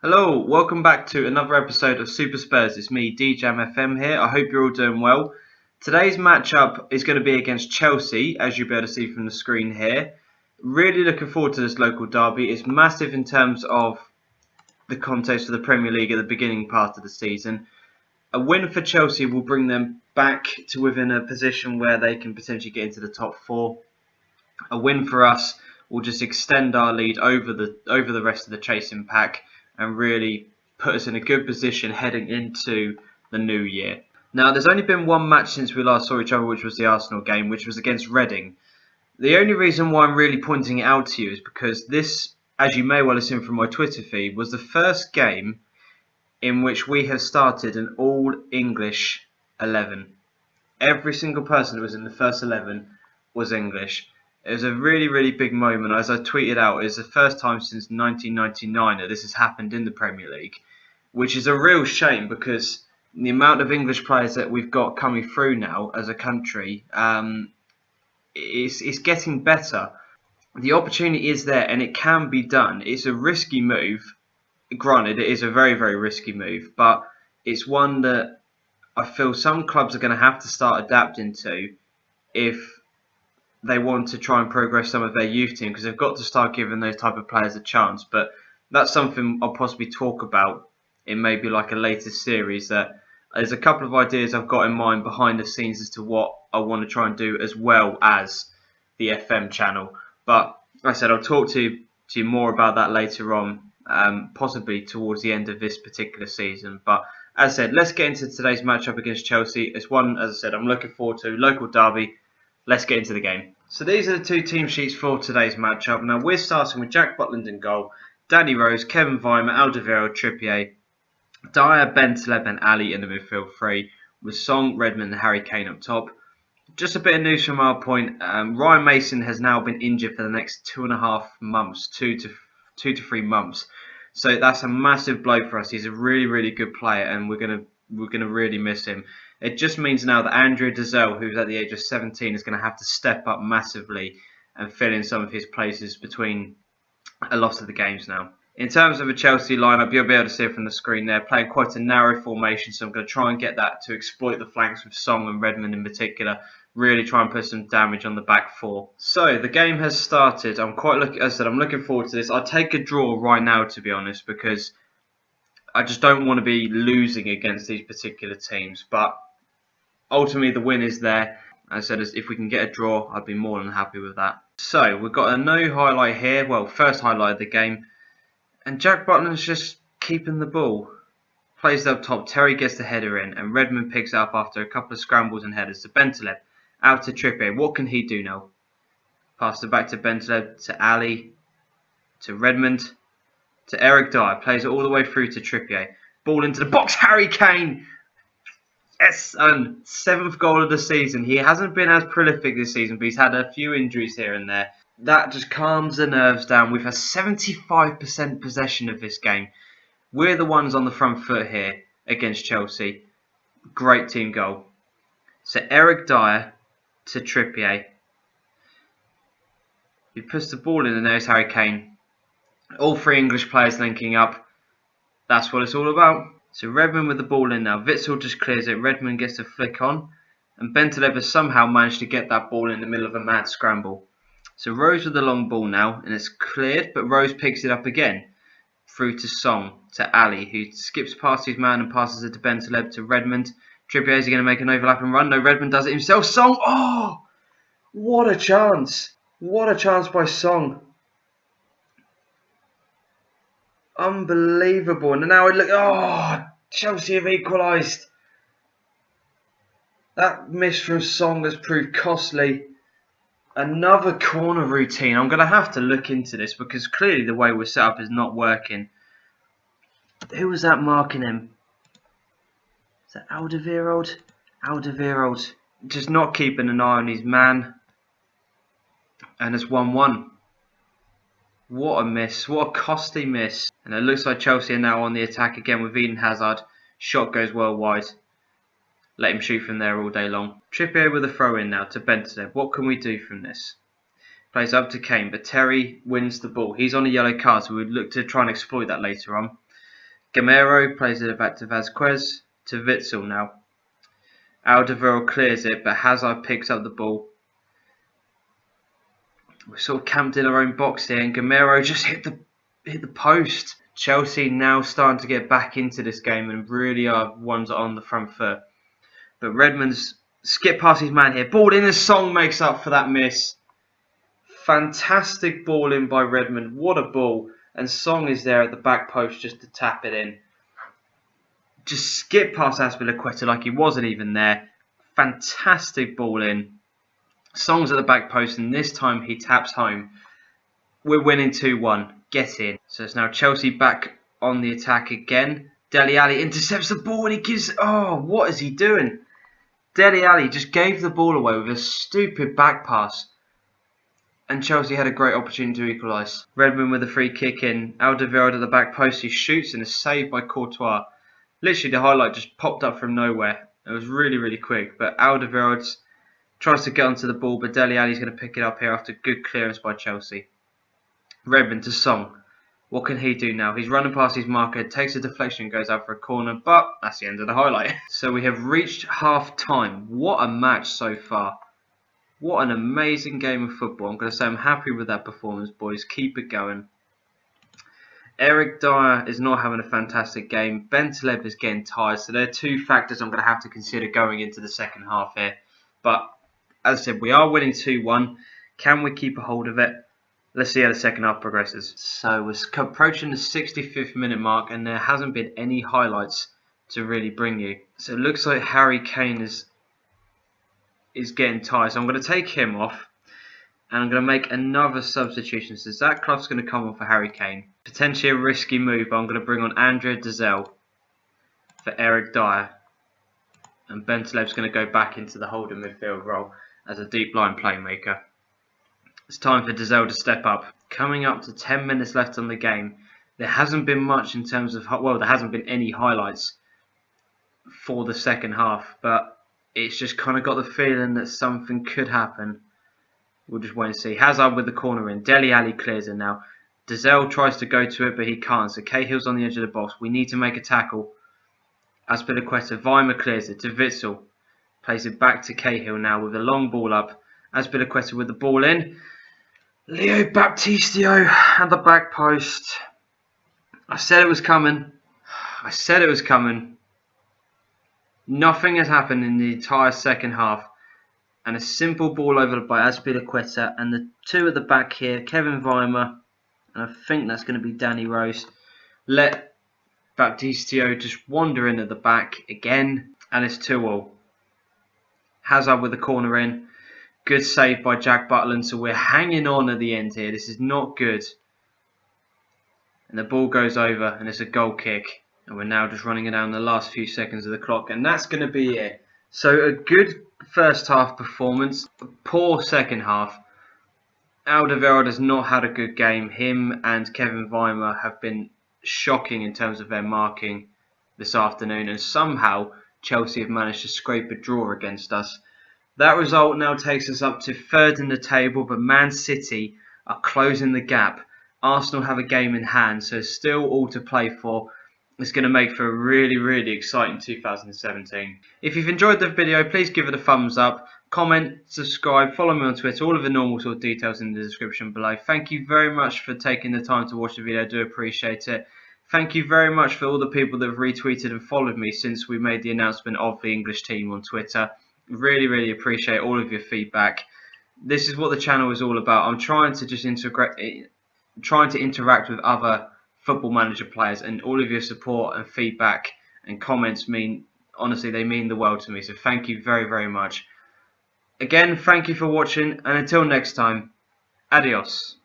Hello, welcome back to another episode of Super Spurs. It's me, DJam FM here. I hope you're all doing well. Today's matchup is going to be against Chelsea, as you'll be able to see from the screen here. Really looking forward to this local derby. It's massive in terms of the context of the Premier League at the beginning part of the season. A win for Chelsea will bring them back to within a position where they can potentially get into the top four. A win for us will just extend our lead over the rest of the chasing pack and really put us in a good position heading into the new year. Now, there's only been one match since we last saw each other, which was the Arsenal game, which was against Reading. The only reason why I'm really pointing it out to you is because this, as you may well have seen from my Twitter feed, was the first game in which we have started an all-English 11. Every single person that was in the first 11 was English. It was a really, really big moment. As I tweeted out, it's the first time since 1999 that this has happened in the Premier League, which is a real shame because the amount of English players that we've got coming through now as a country is getting better. The opportunity is there and it can be done. It's a risky move. Granted, it is a very, very risky move, but it's one that I feel some clubs are going to have to start adapting to if they want to try and progress some of their youth team, because they've got to start giving those type of players a chance. But that's something I'll possibly talk about in maybe like a later series. That there's a couple of ideas I've got in mind behind the scenes as to what I want to try and do, as well as the FM channel. But like I said, I'll talk to you more about that later on, possibly towards the end of this particular season. But as I said, let's get into today's matchup against Chelsea. It's one, as I said, I'm looking forward to. Local derby. Let's get into the game. So these are the two team sheets for today's matchup. Now we're starting with Jack Butland in goal, Danny Rose, Kevin Weimer, Alderweireld, Trippier, Dyer, Bentaleb and Ali in the midfield three, with Song, Redmond and Harry Kane up top. Just a bit of news from our point. Ryan Mason has now been injured for the next 2.5 months, 2 to 3 months. So that's a massive blow for us. He's a really, really good player and we're gonna really miss him. It just means now that Andrea Dazelle, who's at the age of 17, is going to have to step up massively and fill in some of his places between a lot of the games now. In terms of a Chelsea lineup, you'll be able to see it from the screen there, playing quite a narrow formation, so I'm going to try and get that to exploit the flanks with Song and Redmond in particular, really try and put some damage on the back four. So the game has started. I'm looking forward to this. I'll take a draw right now, to be honest, because I just don't want to be losing against these particular teams, but ultimately the win is there. As I said, if we can get a draw, I'd be more than happy with that. So we've got a no highlight here. Well, first highlight of the game. And Jack Butland's just keeping the ball. Plays it up top. Terry gets the header in. And Redmond picks it up after a couple of scrambles and headers to Bentaleb. Out to Trippier. What can he do now? Pass it back to Bentaleb, to Ali, to Redmond, to Eric Dyer. Plays it all the way through to Trippier. Ball into the box. Harry Kane! Yes, and 7th goal of the season. He hasn't been as prolific this season, but he's had a few injuries here and there. That just calms the nerves down. We've had 75% possession of this game. We're the ones on the front foot here against Chelsea. Great team goal. So Eric Dyer to Trippier. He puts the ball in and there's Harry Kane. All three English players linking up. That's what it's all about. So Redmond with the ball in now. Witsel just clears it. Redmond gets a flick on. And Bentaleb has somehow managed to get that ball in the middle of a mad scramble. So Rose with the long ball now. And it's cleared. But Rose picks it up again. Through to Song. To Ali. Who skips past his man and passes it to Bentaleb to Redmond. Trippier, is he going to make an overlap and run? No, Redmond does it himself. Song. Oh! What a chance. What a chance by Song. Unbelievable. And now it look. Oh, Chelsea have equalised. That miss from Song has proved costly. Another corner routine. I'm going to have to look into this because clearly the way we're set up is not working. Who was that marking him? Is that Alderweireld? Alderweireld. Just not keeping an eye on his man. And it's 1-1. What a miss. What a costly miss. And it looks like Chelsea are now on the attack again with Eden Hazard. Shot goes well wide. Let him shoot from there all day long. Trippier with a throw in now to Bentaleb. What can we do from this? Plays up to Kane, but Terry wins the ball. He's on a yellow card, so we'd look to try and exploit that later on. Gamero plays it back to Vazquez, to Witsel now. Alderweireld clears it, but Hazard picks up the ball. We're sort of camped in our own box here, and Gamero just hit the post. Chelsea now starting to get back into this game and really are ones on the front foot. But Redmond's skipped past his man here. Ball in, and Song makes up for that miss. Fantastic ball in by Redmond. What a ball. And Song is there at the back post just to tap it in. Just skip past Azpilicueta like he wasn't even there. Fantastic ball in. Song's at the back post, and this time he taps home. We're winning 2-1. Get in. So it's now Chelsea back on the attack again. Dele Alli intercepts the ball and he gives... Oh, what is he doing? Dele Alli just gave the ball away with a stupid back pass. And Chelsea had a great opportunity to equalise. Redmond with a free kick in. Alderweireld at the back post. He shoots and is saved by Courtois. Literally the highlight just popped up from nowhere. It was really, really quick. But Alderweireld tries to get onto the ball, but Dele Alli's going to pick it up here after good clearance by Chelsea. Redmond to Song. What can he do now? He's running past his marker, takes a deflection and goes out for a corner, but that's the end of the highlight. So we have reached half time. What a match so far. What an amazing game of football. I'm going to say I'm happy with that performance, boys. Keep it going. Eric Dyer is not having a fantastic game. Bentaleb is getting tired. So there are two factors I'm going to have to consider going into the second half here. But as I said, we are winning 2-1. Can we keep a hold of it? Let's see how the second half progresses. So we're approaching the 65th minute mark and there hasn't been any highlights to really bring you. So it looks like Harry Kane is getting tired. So I'm going to take him off and I'm going to make another substitution. So Zach Clough's going to come on for Harry Kane. Potentially a risky move, but I'm going to bring on Andrea Dazelle for Eric Dyer. And Bentaleb's going to go back into the holding midfield role as a deep line playmaker. It's time for Dazelle to step up. Coming up to 10 minutes left on the game. There hasn't been much in terms of... Well, there hasn't been any highlights for the second half. But it's just kind of got the feeling that something could happen. We'll just wait and see. Hazard with the corner in. Dele Alli clears it now. Dazelle tries to go to it, but he can't. So Cahill's on the edge of the box. We need to make a tackle. Azpilicueta. Weimer clears it to Witsel. Plays it back to Cahill now with a long ball up. Azpilicueta with the ball in. Leo Baptistio at the back post. I said it was coming. I said it was coming. Nothing has happened in the entire second half. And a simple ball over by Azpilicueta. And the two at the back here, Kevin Weimer. And I think that's going to be Danny Rose. Let Baptistio just wander in at the back again. And it's 2-2. Hazard with the corner in. Good save by Jack Butland. So we're hanging on at the end here. This is not good. And the ball goes over and it's a goal kick. And we're now just running it down the last few seconds of the clock. And that's going to be it. So a good first half performance. A poor second half. Alderweireld has not had a good game. Him and Kevin Weimer have been shocking in terms of their marking this afternoon. And somehow Chelsea have managed to scrape a draw against us. That result now takes us up to third in the table, but Man City are closing the gap. Arsenal have a game in hand, so still all to play for. It's going to make for a really, really exciting 2017. If you've enjoyed the video, please give it a thumbs up, comment, subscribe, follow me on Twitter, all of the normal sort of details in the description below. Thank you very much for taking the time to watch the video, I do appreciate it. Thank you very much for all the people that have retweeted and followed me since we made the announcement of the English team on Twitter. Really, really appreciate all of your feedback. This is what the channel is all about. I'm trying to just interact with other Football Manager players, and all of your support and feedback and comments honestly, they mean the world to me. So thank you very, very much. Again, thank you for watching, and until next time, adios.